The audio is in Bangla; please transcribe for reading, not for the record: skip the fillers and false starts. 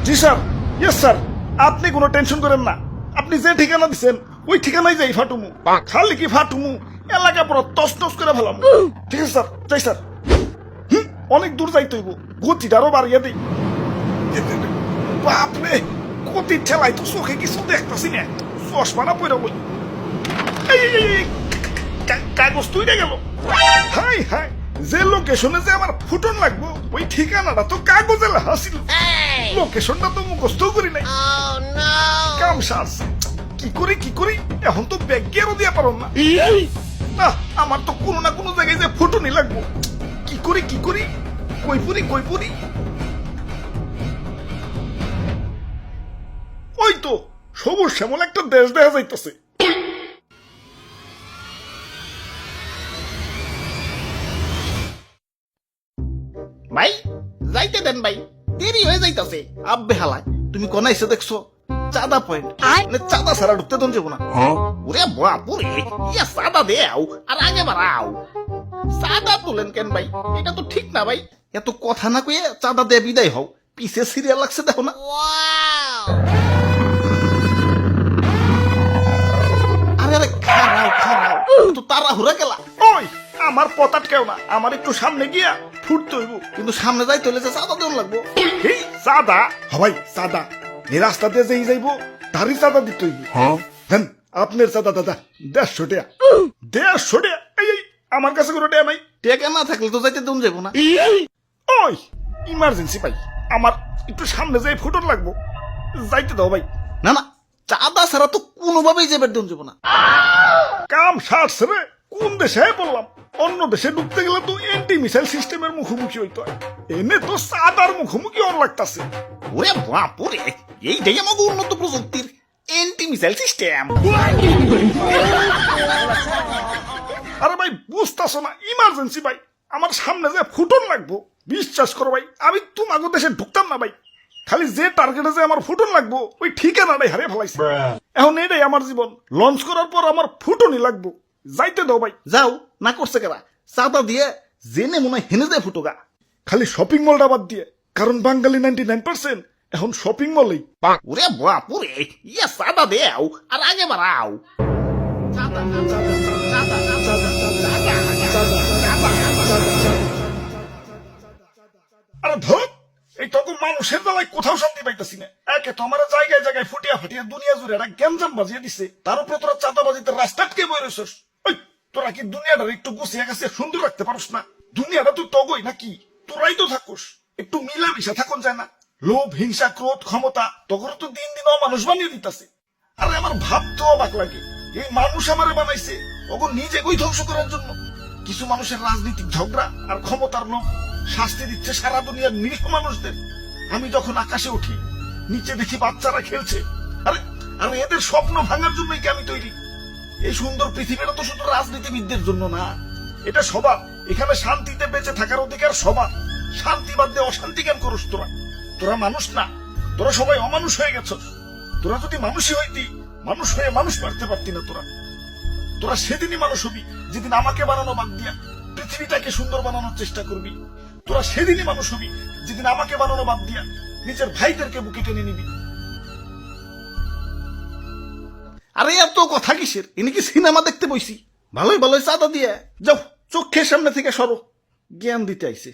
জি স্যার, ইয়েস স্যার, আপনি কোনো টেনশন করেন না। আপনি যে ঠিকানা দিচ্ছেন ওই ঠিকানায় যাই ফাটুমু। খালি কি ফাটুমু, এলাকা পুরো তছনছ করে ফেলাম। ঠিক আছে স্যার, যাই স্যার। অনেক দূর যাইতে হইব, গতিটা আরো বাড়িয়ে দিই। বাপরে, গতির ঠেলাই তো চোখে কিছু দেখতেছি না, চশমা না পড়ে বই। কাগজ তুইরে গেল। হাই হাই, যে লোকেশনে যে আমার ফুটন লাগবো ওই ঠিকানাটা তো কাগজে লেখা ছিল। লোকেশনটা তো মুখস্থ করি নাই। কাম সাজ, কি করি এখন তো ব্যাগ গিয়ারও দিয়া পারো না। আমার তো কোনো না কোনো জায়গায় যে ফুটনই লাগবো। কি করি কই পুরি। ওই তো সবুজ শ্যামল একটা দেশ দেখা যাইতেছে। ভাই যাইতে দেন ভাই, দেরি হয়ে যাইতাছে। আব্বে হালায়, তুমি কোন এসে দেখছো? চাঁদা পয়েন্ট, মানে চাঁদা ছাড়া ঢুকতে দন যাবো না। ওরে বাপুরে, ইয়া চাঁদা দেও আর আগে বাড়াও। চাঁদা তুলেন কেন ভাই? এটা তো ঠিক না ভাই। এত কথা না কয়ে চাঁদা দিয়ে বিদায় হও, পিছে সিরিয়াল লাগছে দেখো না। আরে আরে খারাও, তো তাড়াহুড়া গেলা। ওই আমার পতাট কেউ না, আমার একটু সামনে গিয়া ফুটতে হইব। কিন্তু সামনে যাই তোলে যে চাঁদা দেন লাগবো। এই চাঁদা হবাই চাঁদা, এই রাস্তা দিয়ে যেই যাইব তারই চাঁদা দিতে হইব। দেন আপনার চাঁদা দাদা 150 টাকা। 150 টাকা? এই আমার কাছে কোনো টাকা নাই। টেকা না থাকলে তো যাইতে দেন যাবো না। ওই ইমার্জেন্সি ভাই, আমার একটু সামনে যাই ফুটন লাগবো, যাইতে দাও ভাই। না না, চাঁদা ছাড়া তো কোনোভাবেই যাবে দেন যাবো না। কাম সারছে রে, কোন দেশে বললাম? অন্য দেশে ঢুকতে গেলে তো এন্টি মিসাইল সিস্টেমের মুখোমুখি হইতো, এনে তো চাঁদার মুখোমুখি ওর লাগতাছে। ওরে বাপুরে, এইটাই আমাকে উন্নত প্রযুক্তির এন্টি মিসাইল সিস্টেম। আরে ভাই বুঝতাছো না, ইমার্জেন্সি ভাই, আমার সামনে যে ফুটন লাগবো। বিশ্বাস করো ভাই, আমি তোমাকে দেশে ঢুকতাম না ভাই। খালি যে টার্গেটে যে আমার ফুটন লাগবো ওই ঠিকানাটাই হারিয়ে ফেলাইছে। এখন এটাই আমার জীবন, লঞ্চ করার পর আমার ফুটনই লাগবো। যাইতে দাও ভাই। যাও, না করছে কেরা? চাঁদা দিয়ে জেনে মনে হয় হেনে যায় ফুটোগা। খালি শপিং মলটা বাদ দিয়ে, কারণ বাঙালি 99% এখন শপিং মলেই। ওরে বাপুরে, ইয়া চাঁদা দেও আর আগে বাড়াও। আরে ধর, এই তখন মানুষের বেলায় কোথাও শান্তি পাইতেছি না। একে তো আমার জায়গায় জায়গায় ফুটিয়া ফাটিয়া দুনিয়া জুড়ে একটা গ্যাঞ্জাম বাজিয়ে দিছে, তার উপরে তোরা চাঁদাবাজিতে রাস্তাটকে বই রয়েছিস। ওই তোরা কি দুনিয়াটা একটু গুছিয়ে গেছে সুন্দর রাখতে পারস না? দুনিয়াটা তুই তগই নাকি? তোরাই তো থাকুস, একটু মিলামিশা থাকুন যায় না? লোভ, হিংসা, ক্রোধ, ক্ষমতা তখন তো দিন দিন মানুষ বানিয়ে দিতেছে। আরে আমার ভাবতেও অবাক লাগে, এই মানুষ আমারে বানাইছে ওকে নিজে কই ধ্বংস করার জন্য। কিছু মানুষের রাজনৈতিক ঝগড়া আর ক্ষমতার লোভ শাস্তি দিচ্ছে সারা দুনিয়ার নিরীহ মানুষদের। আমি যখন আকাশে উঠি, নিচে দেখি বাচ্চারা খেলছে। আরে আরে এদের স্বপ্ন ভাঙার জন্যই কি আমি তৈরি? এই সুন্দর পৃথিবীটা তো শুধু রাজনীতিবিদদের জন্য না, এটা সবার। এখানে শান্তিতে বেঁচে থাকার অধিকার সবার। শান্তি বাদ দিয়ে অশান্তি কেন করস তোরা? তোরা মানুষ না, তোরা সবাই অমানুষ হয়ে গেছ। তোরা যদি মানুষই হইতি, মানুষ হয়ে মানুষ মারতে পারতি না। তোরা সেদিনই মানুষ হবি যেদিন আমাকে বানানো বাদ দিয়া পৃথিবীটাকে সুন্দর বানানোর চেষ্টা করবি। তোরা সেদিনই মানুষ হবি যেদিন আমাকে বানানো বাদ দিয়া নিজের ভাইদেরকে বুকে টেনে নিবি। আরে এত কথা কিসের? ইনি কি সিনেমা দেখতে বইছি? ভালোই চাঁদা দিয়ে যাও, চোখের সামনে থেকে সরো। জ্ঞান দিতে আইছে।